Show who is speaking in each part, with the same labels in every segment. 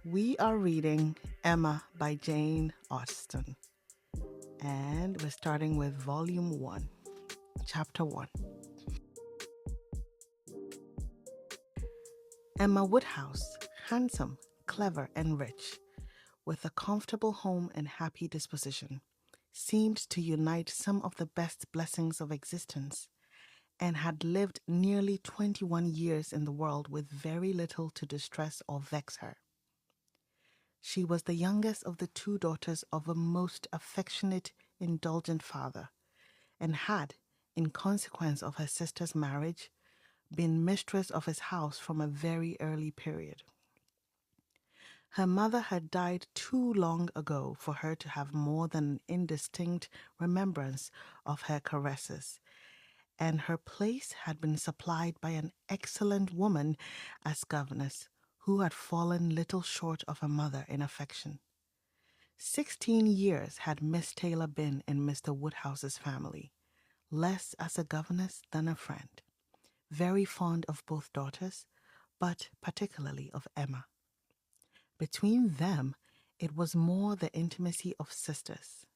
Speaker 1: We are reading Emma by Jane Austen, and we're starting with Volume 1, Chapter 1. Emma Woodhouse, handsome, clever, and rich, with a comfortable home and happy disposition, seemed to unite some of the best blessings of existence, and had lived nearly 21 years in the world with very little to distress or vex her. She was the youngest of the two daughters of a most affectionate, indulgent father, and had, in consequence of her sister's marriage, been mistress of his house from a very early period. Her mother had died too long ago for her to have more than an indistinct remembrance of her caresses, and her place had been supplied by an excellent woman as governess, who had fallen little short of her mother in affection. 16 years had Miss Taylor been in Mr. Woodhouse's family, less as a governess than a friend, very fond of both daughters, but particularly of Emma. Between them, it was more the intimacy of sisters.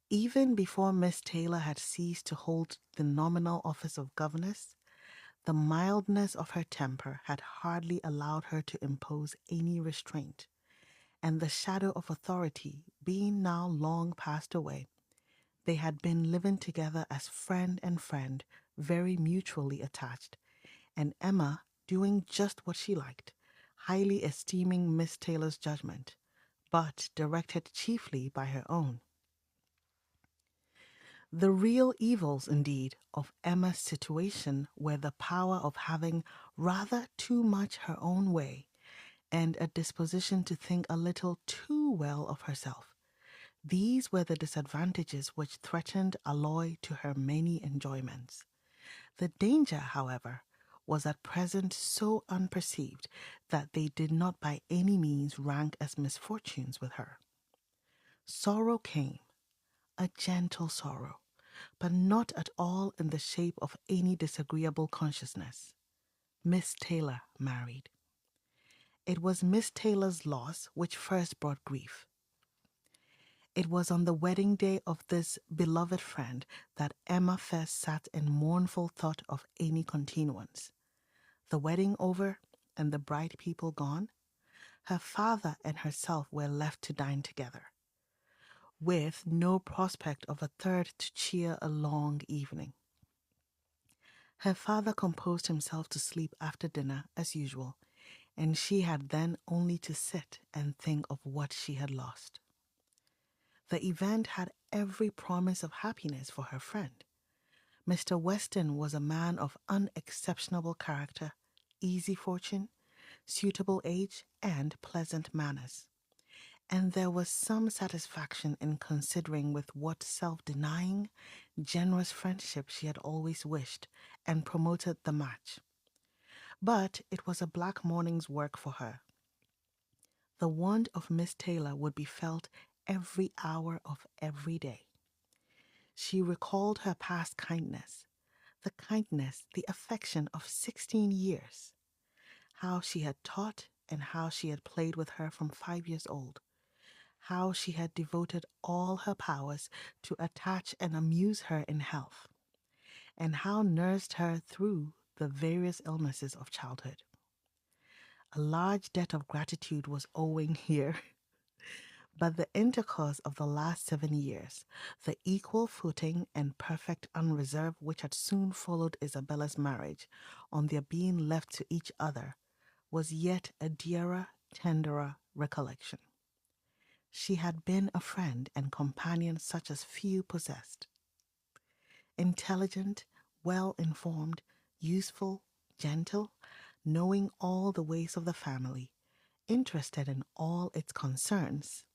Speaker 1: Even before Miss Taylor had ceased to hold the nominal office of governess, the mildness of her temper had hardly allowed her to impose any restraint, and the shadow of authority being now long passed away, they had been living together as friend and friend, very mutually attached, and Emma doing just what she liked, highly esteeming Miss Taylor's judgment, but directed chiefly by her own. The real evils, indeed, of Emma's situation were the power of having rather too much her own way, and a disposition to think a little too well of herself. These were the disadvantages which threatened alloy to her many enjoyments. The danger, however, was at present so unperceived that they did not by any means rank as misfortunes with her. Sorrow came, a gentle sorrow, but not at all in the shape of any disagreeable consciousness. Miss Taylor married. It was Miss Taylor's loss which first brought grief. It was on the wedding day of this beloved friend that Emma first sat in mournful thought of any continuance. The wedding over, and the bride people gone, her father and herself were left to dine together, with no prospect of a third to cheer a long evening. Her father composed himself to sleep after dinner as usual, and she had then only to sit and think of what she had lost. The event had every promise of happiness for her friend. Mr. Weston was a man of unexceptionable character, easy fortune, suitable age, and pleasant manners. And there was some satisfaction in considering with what self-denying, generous friendship she had always wished and promoted the match. But it was a black morning's work for her. The want of Miss Taylor would be felt every hour of every day. She recalled her past kindness, the affection of 16 years, how she had taught and how she had played with her from 5 years old, how she had devoted all her powers to attach and amuse her in health, and how nursed her through the various illnesses of childhood. A large debt of gratitude was owing here, but the intercourse of the last 7 years, the equal footing and perfect unreserve which had soon followed Isabella's marriage, on their being left to each other, was yet a dearer, tenderer recollection. She had been a friend and companion such as few possessed. Intelligent, well informed, useful, gentle, knowing all the ways of the family, interested in all its concerns,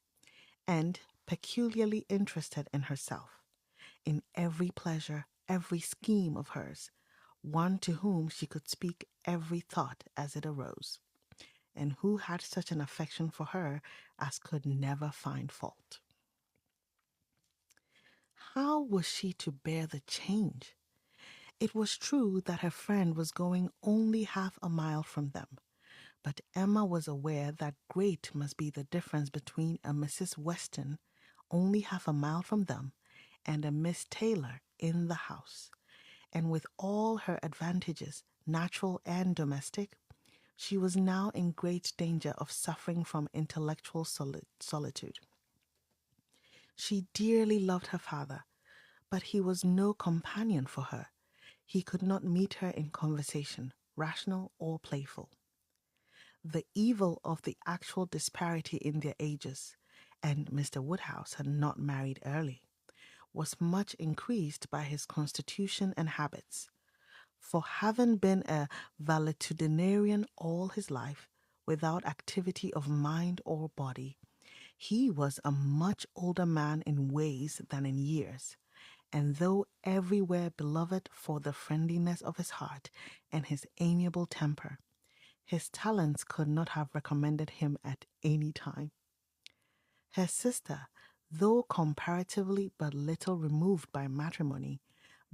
Speaker 1: and peculiarly interested in herself, in every pleasure, every scheme of hers, one to whom she could speak every thought as it arose, and who had such an affection for her as could never find fault. How was she to bear the change? It was true that her friend was going only half a mile from them, But Emma was aware that great must be the difference between a Mrs. Weston, only half a mile from them, and a Miss Taylor in the house. And with all her advantages, natural and domestic, she was now in great danger of suffering from intellectual solitude. She dearly loved her father, but he was no companion for her. He could not meet her in conversation, rational or playful. The evil of the actual disparity in their ages, and Mr. Woodhouse had not married early, was much increased by his constitution and habits. For having been a valetudinarian all his life, without activity of mind or body, he was a much older man in ways than in years, and though everywhere beloved for the friendliness of his heart and his amiable temper, his talents could not have recommended him at any time. Her sister, though comparatively but little removed by matrimony,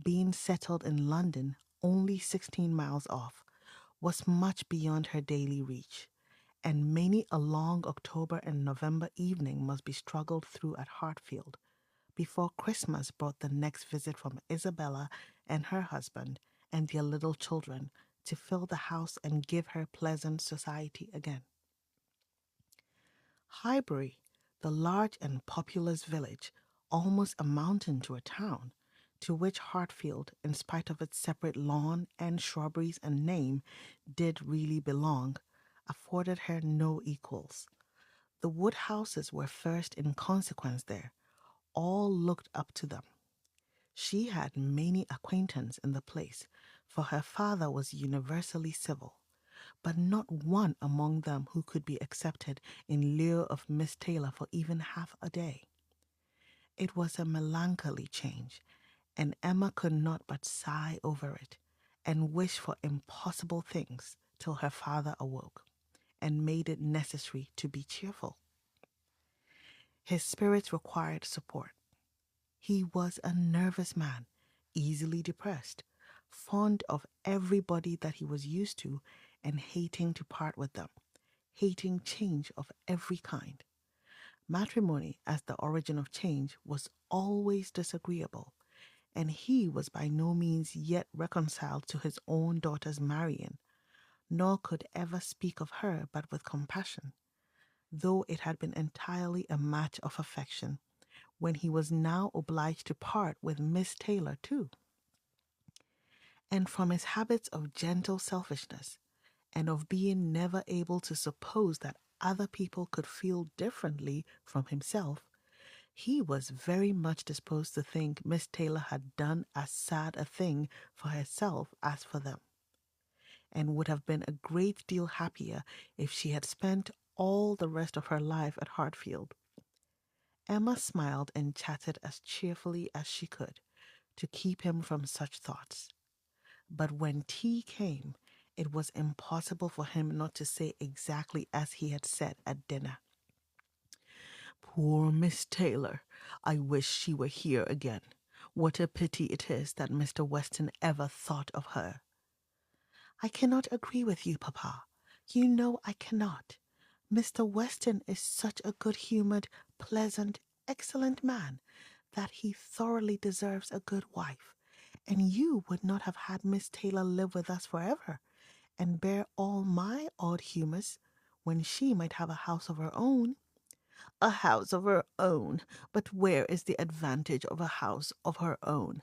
Speaker 1: being settled in London only 16 miles off, was much beyond her daily reach, and many a long October and November evening must be struggled through at Hartfield before Christmas brought the next visit from Isabella and her husband and their little children to fill the house and give her pleasant society again. Highbury, the large and populous village, almost amounting to a town, to which Hartfield, in spite of its separate lawn and shrubberies and name, did really belong, afforded her no equals. The Woodhouses were first in consequence there. All looked up to them. She had many acquaintance in the place, for her father was universally civil, but not one among them who could be accepted in lieu of Miss Taylor for even half a day. It was a melancholy change, and Emma could not but sigh over it, and wish for impossible things till her father awoke, and made it necessary to be cheerful. His spirits required support. He was a nervous man, easily depressed, fond of everybody that he was used to, and hating to part with them, hating change of every kind. Matrimony, as the origin of change, was always disagreeable, and he was by no means yet reconciled to his own daughter's marrying, nor could ever speak of her but with compassion, though it had been entirely a match of affection, when he was now obliged to part with Miss Taylor too. And from his habits of gentle selfishness, and of being never able to suppose that other people could feel differently from himself, he was very much disposed to think Miss Taylor had done as sad a thing for herself as for them, and would have been a great deal happier if she had spent all the rest of her life at Hartfield. Emma smiled and chatted as cheerfully as she could to keep him from such thoughts. But when tea came, it was impossible for him not to say exactly as he had said at dinner. Poor Miss Taylor! I wish she were here again. What a pity it is that Mr. Weston ever thought of her. I cannot agree with you, papa. You know I cannot. Mr. Weston is such a good-humoured, pleasant, excellent man that he thoroughly deserves a good wife, and you would not have had Miss Taylor live with us forever, and bear all my odd humours, when she might have a house of her own. A house of her own! But where is the advantage of a house of her own?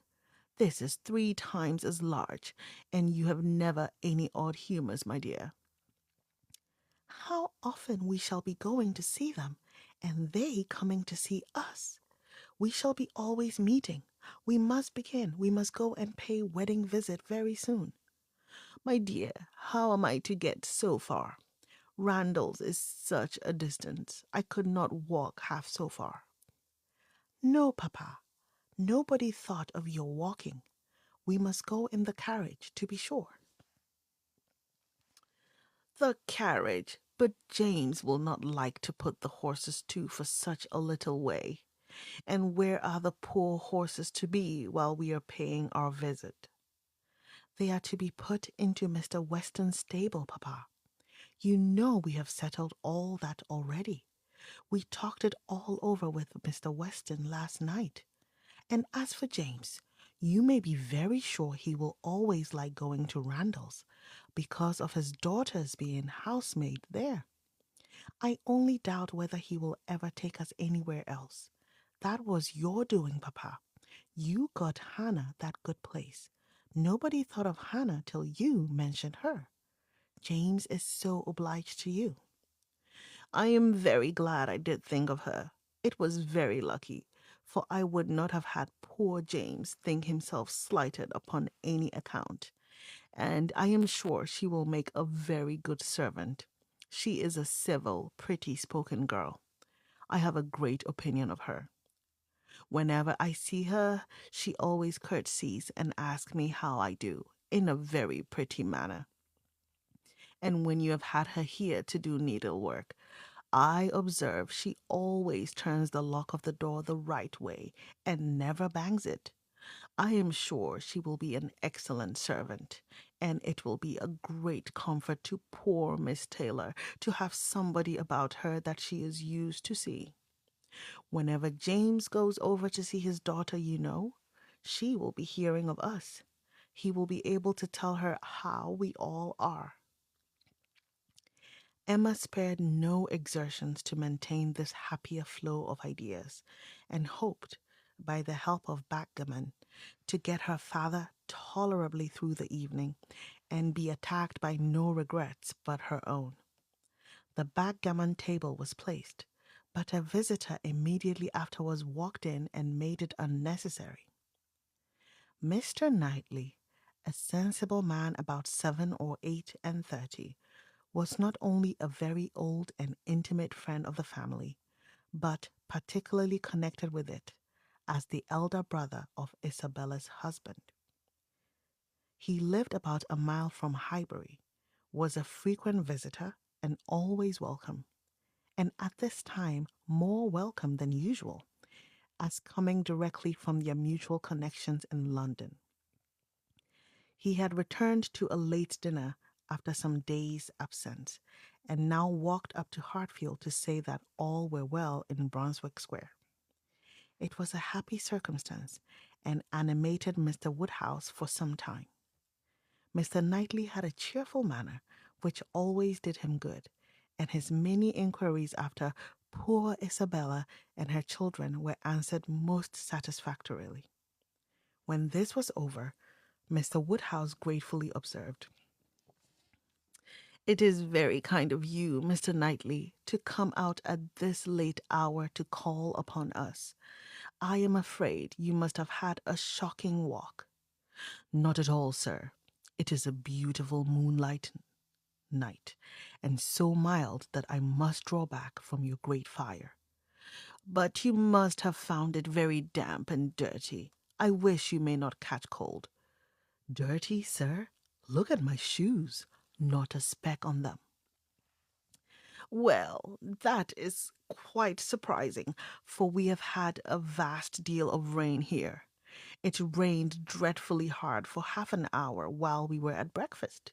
Speaker 1: This is 3 times as large, and you have never any odd humours, my dear. How often we shall be going to see them, and they coming to see us! We shall be always meeting. We must begin. We must go and pay wedding visit very soon. My dear, how am I to get so far? Randalls is such a distance. I could not walk half so far. No, papa. Nobody thought of your walking. We must go in the carriage, to be sure. The carriage! But James will not like to put the horses to for such a little way. And where are the poor horses to be while we are paying our visit? They are to be put into Mr. Weston's stable, papa. You know we have settled all that already. We talked it all over with Mr. Weston last night. And as for James, you may be very sure he will always like going to Randall's because of his daughter's being housemaid there. I only doubt whether he will ever take us anywhere else. That was your doing, Papa. You got Hannah that good place. Nobody thought of Hannah till you mentioned her. James is so obliged to you. I am very glad I did think of her. It was very lucky, for I would not have had poor James think himself slighted upon any account, and I am sure she will make a very good servant. She is a civil, pretty spoken girl. I have a great opinion of her. Whenever I see her, she always curtsies and asks me how I do, in a very pretty manner. And when you have had her here to do needlework, I observe she always turns the lock of the door the right way and never bangs it. I am sure she will be an excellent servant, and it will be a great comfort to poor Miss Taylor to have somebody about her that she is used to see. Whenever James goes over to see his daughter, she will be hearing of us. He will be able to tell her how we all are. Emma spared no exertions to maintain this happier flow of ideas, and hoped, by the help of backgammon, to get her father tolerably through the evening, and be attacked by no regrets but her own. The backgammon table was placed, but a visitor immediately afterwards walked in and made it unnecessary. Mr. Knightley, a sensible man about 7 or 8 and 30, was not only a very old and intimate friend of the family, but particularly connected with it as the elder brother of Isabella's husband. He lived about a mile from Highbury, was a frequent visitor, and always welcome, and at this time more welcome than usual, as coming directly from their mutual connections in London. He had returned to a late dinner after some days' absence, and now walked up to Hartfield to say that all were well in Brunswick Square. It was a happy circumstance, and animated Mr. Woodhouse for some time. Mr. Knightley had a cheerful manner, which always did him good, and his many inquiries after poor Isabella and her children were answered most satisfactorily. When this was over, Mr. Woodhouse gratefully observed, "It is very kind of you, Mr. Knightley, to come out at this late hour to call upon us. I am afraid you must have had a shocking walk." "Not at all, sir. It is a beautiful moonlight night, and so mild that I must draw back from your great fire." "But you must have found it very damp and dirty. I wish you may not catch cold." "Dirty, sir? Look at my shoes. Not a speck on them." "Well, that is quite surprising, for we have had a vast deal of rain here. It rained dreadfully hard for half an hour while we were at breakfast.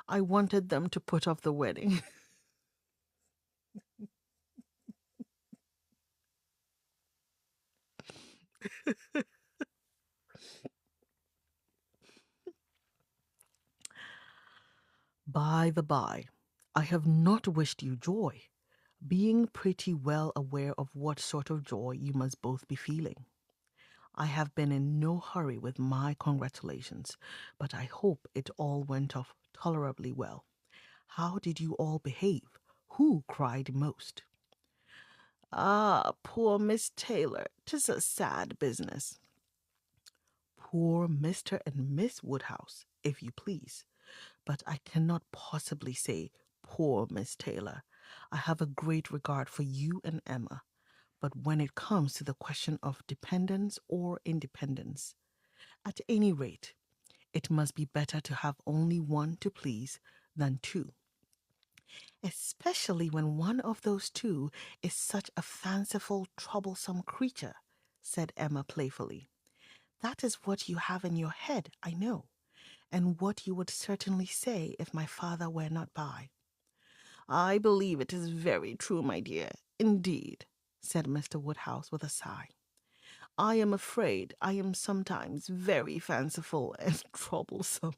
Speaker 1: I wanted them to put off the wedding." "By the by, I have not wished you joy, being pretty well aware of what sort of joy you must both be feeling. I have been in no hurry with my congratulations, but I hope it all went off tolerably well. How did you all behave? Who cried most?" "Ah, poor Miss Taylor, 'tis a sad business." "Poor Mr. and Miss Woodhouse, if you please. But I cannot possibly say poor Miss Taylor. I have a great regard for you and Emma, but when it comes to the question of dependence or independence, at any rate, it must be better to have only one to please than two, especially when one of those two is such a fanciful, troublesome creature," said Emma playfully. "That is what you have in your head, I know, and what you would certainly say if my father were not by. I believe it is very true, my dear, indeed, said Mr. Woodhouse with a sigh. I am afraid I am sometimes very fanciful and troublesome.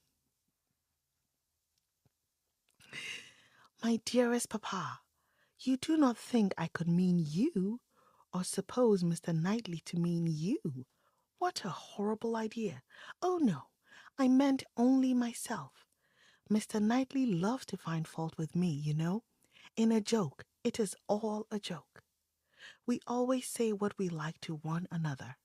Speaker 1: My dearest papa, you do not think I could mean you, or suppose Mr. Knightley to mean you. What a horrible idea! Oh, no, I meant only myself. Mr. Knightley loves to find fault with me, you know. In a joke, it is all a joke. We always say what we like to one another.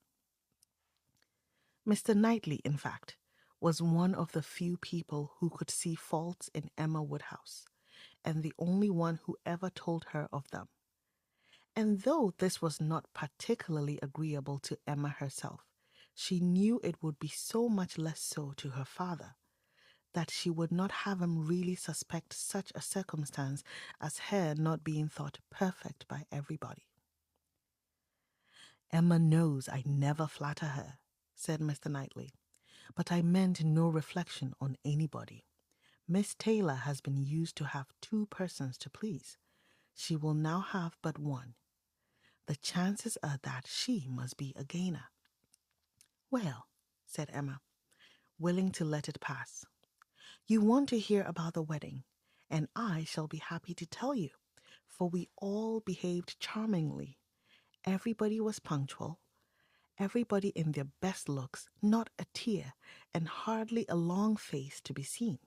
Speaker 1: Mr. Knightley, in fact, was one of the few people who could see faults in Emma Woodhouse, and the only one who ever told her of them. And though this was not particularly agreeable to Emma herself, she knew it would be so much less so to her father, that she would not have him really suspect such a circumstance as her not being thought perfect by everybody. Emma knows I never flatter her, said Mr. Knightley, but I meant no reflection on anybody. Miss Taylor has been used to have two persons to please. She will now have but one. The chances are that she must be a gainer. Well, said Emma, willing to let it pass. You want to hear about the wedding, and I shall be happy to tell you, for we all behaved charmingly. Everybody was punctual, everybody in their best looks, not a tear, and hardly a long face to be seen.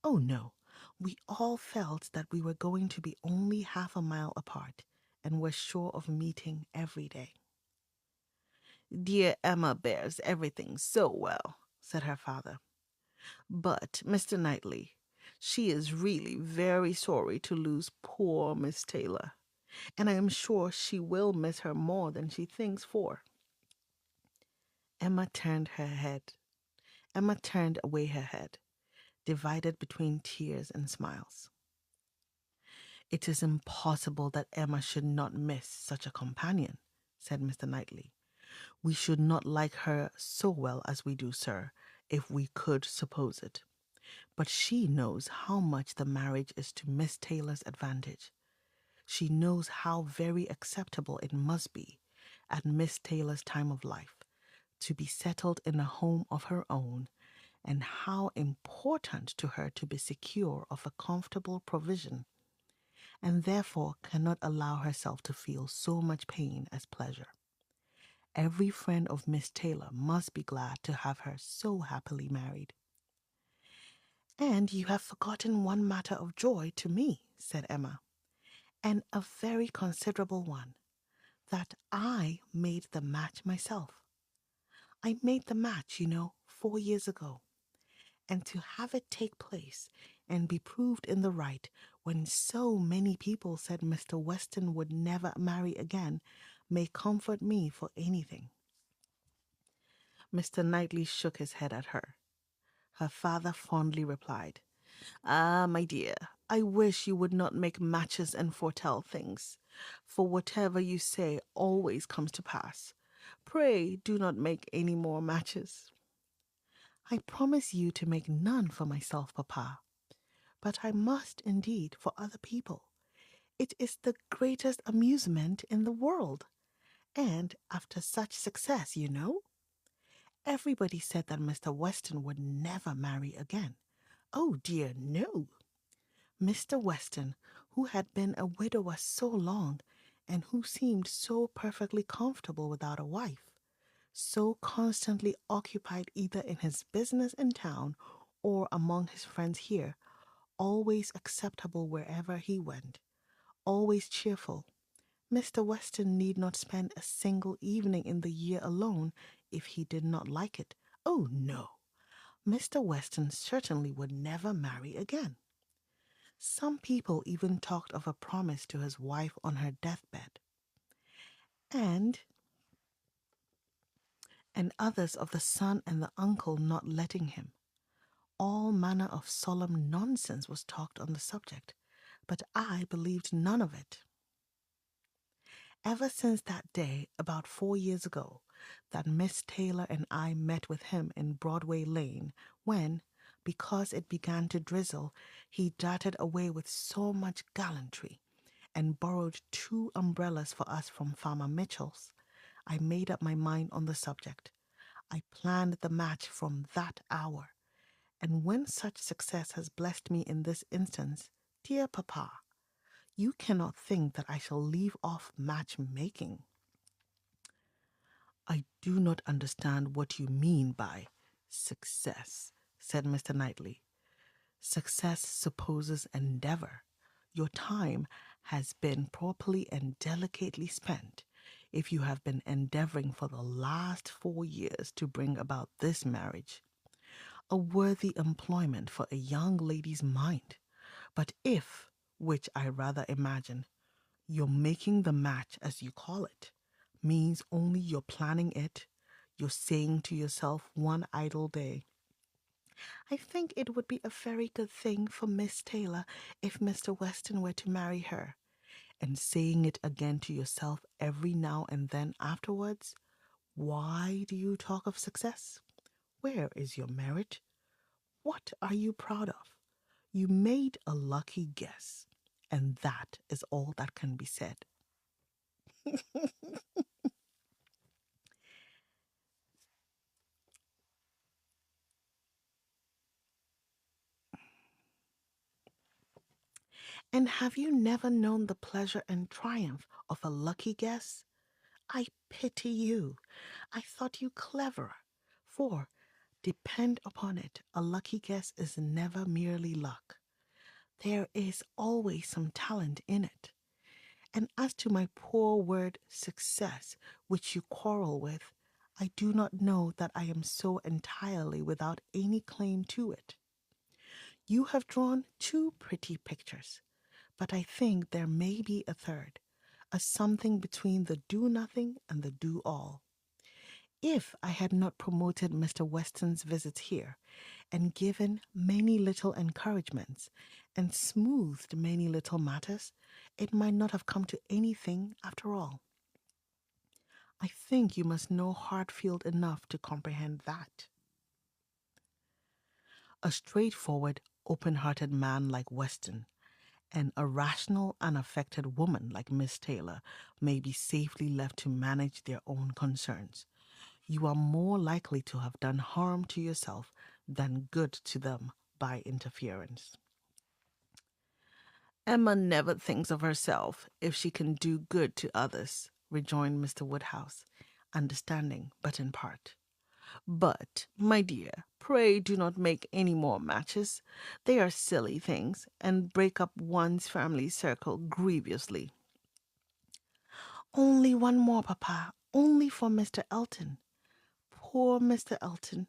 Speaker 1: Oh no, we all felt that we were going to be only half a mile apart, and were sure of meeting every day. Dear Emma bears everything so well, said her father. But, Mr. Knightley, she is really very sorry to lose poor Miss Taylor, and I am sure she will miss her more than she thinks for. Emma turned away her head, divided between tears and smiles. It is impossible that Emma should not miss such a companion, said Mr. Knightley. We should not like her so well as we do, sir, if we could suppose it. But she knows how much the marriage is to Miss Taylor's advantage. She knows how very acceptable it must be, at Miss Taylor's time of life, to be settled in a home of her own, and how important to her to be secure of a comfortable provision, and therefore cannot allow herself to feel so much pain as pleasure. Every friend of Miss Taylor must be glad to have her so happily married. And you have forgotten one matter of joy to me, said Emma, and a very considerable one, that I made the match myself. I made the match, 4 years ago, and to have it take place and be proved in the right when so many people said Mr. Weston would never marry again may comfort me for anything. Mr. Knightley shook his head at her. Her father fondly replied, Ah, my dear, I wish you would not make matches and foretell things, for whatever you say always comes to pass. Pray do not make any more matches. I promise you to make none for myself, papa, but I must indeed for other people. It is the greatest amusement in the world, and after such success, Everybody said that Mr. Weston would never marry again. Oh dear, no. Mr. Weston, who had been a widower so long, and who seemed so perfectly comfortable without a wife, so constantly occupied either in his business in town or among his friends here, always acceptable wherever he went, always cheerful. Mr. Weston need not spend a single evening in the year alone if he did not like it. Oh, no. Mr. Weston certainly would never marry again. Some people even talked of a promise to his wife on her deathbed, and others of the son and the uncle not letting him. All manner of solemn nonsense was talked on the subject, but I believed none of it. Ever since that day, about 4 years ago, that Miss Taylor and I met with him in Broadway Lane, when, because it began to drizzle, he darted away with so much gallantry and borrowed 2 umbrellas for us from Farmer Mitchell's. I made up my mind on the subject. I planned the match from that hour. And when such success has blessed me in this instance, dear papa, you cannot think that I shall leave off match-making. I do not understand what you mean by success, said Mr. Knightley. Success supposes endeavor. Your time has been properly and delicately spent if you have been endeavoring for the last 4 years to bring about this marriage. A worthy employment for a young lady's mind. But if, which I rather imagine, you're making the match as you call it, means only you're planning it, you're saying to yourself one idle day, I think it would be a very good thing for Miss Taylor if Mr. Weston were to marry her, and saying it again to yourself every now and then afterwards, why do you talk of success? Where is your merit? What are you proud of? You made a lucky guess, and that is all that can be said. And have you never known the pleasure and triumph of a lucky guess? I pity you. I thought you cleverer. For, depend upon it, a lucky guess is never merely luck. There is always some talent in it. And as to my poor word success, which you quarrel with, I do not know that I am so entirely without any claim to it. You have drawn 2 pretty pictures, but I think there may be a third, a something between the do-nothing and the do-all. If I had not promoted Mr. Weston's visits here, and given many little encouragements, and smoothed many little matters, it might not have come to anything after all. I think you must know Hartfield enough to comprehend that. A straightforward, open-hearted man like Weston, and a rational, unaffected woman like Miss Taylor may be safely left to manage their own concerns. You are more likely to have done harm to yourself than good to them by interference. Emma never thinks of herself if she can do good to others, rejoined Mr. Woodhouse, understanding but in part. But, my dear, pray do not make any more matches. They are silly things, and break up one's family circle grievously. Only one more, papa, only for Mr. Elton. Poor Mr. Elton.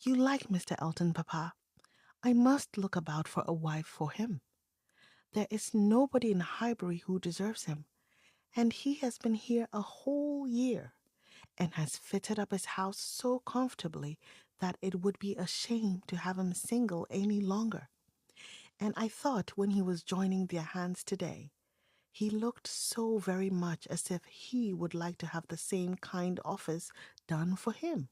Speaker 1: You like Mr. Elton, papa. I must look about for a wife for him. There is nobody in Highbury who deserves him, and he has been here a whole year, and has fitted up his house so comfortably that it would be a shame to have him single any longer. And I thought when he was joining their hands today, he looked so very much as if he would like to have the same kind office done for him.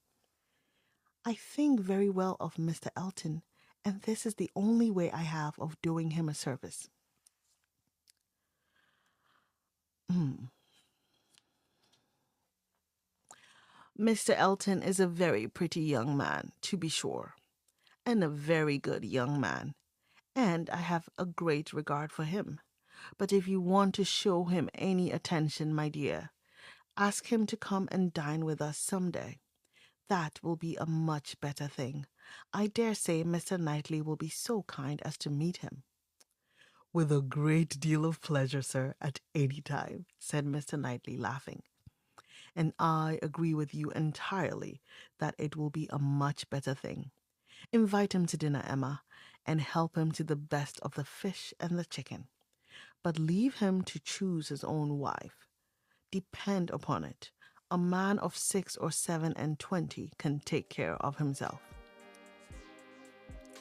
Speaker 1: I think very well of Mr. Elton, and this is the only way I have of doing him a service. Mr. Elton is a very pretty young man, to be sure, and a very good young man, and I have a great regard for him. But if you want to show him any attention, my dear, ask him to come and dine with us some day. That will be a much better thing. I dare say Mr. Knightley will be so kind as to meet him. With a great deal of pleasure, sir, at any time, said Mr. Knightley, laughing. And I agree with you entirely that it will be a much better thing. Invite him to dinner, Emma, and help him to the best of the fish and the chicken. But leave him to choose his own wife. Depend upon it, a man of 6 or 7 and 20 can take care of himself.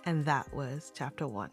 Speaker 1: And that was chapter 1.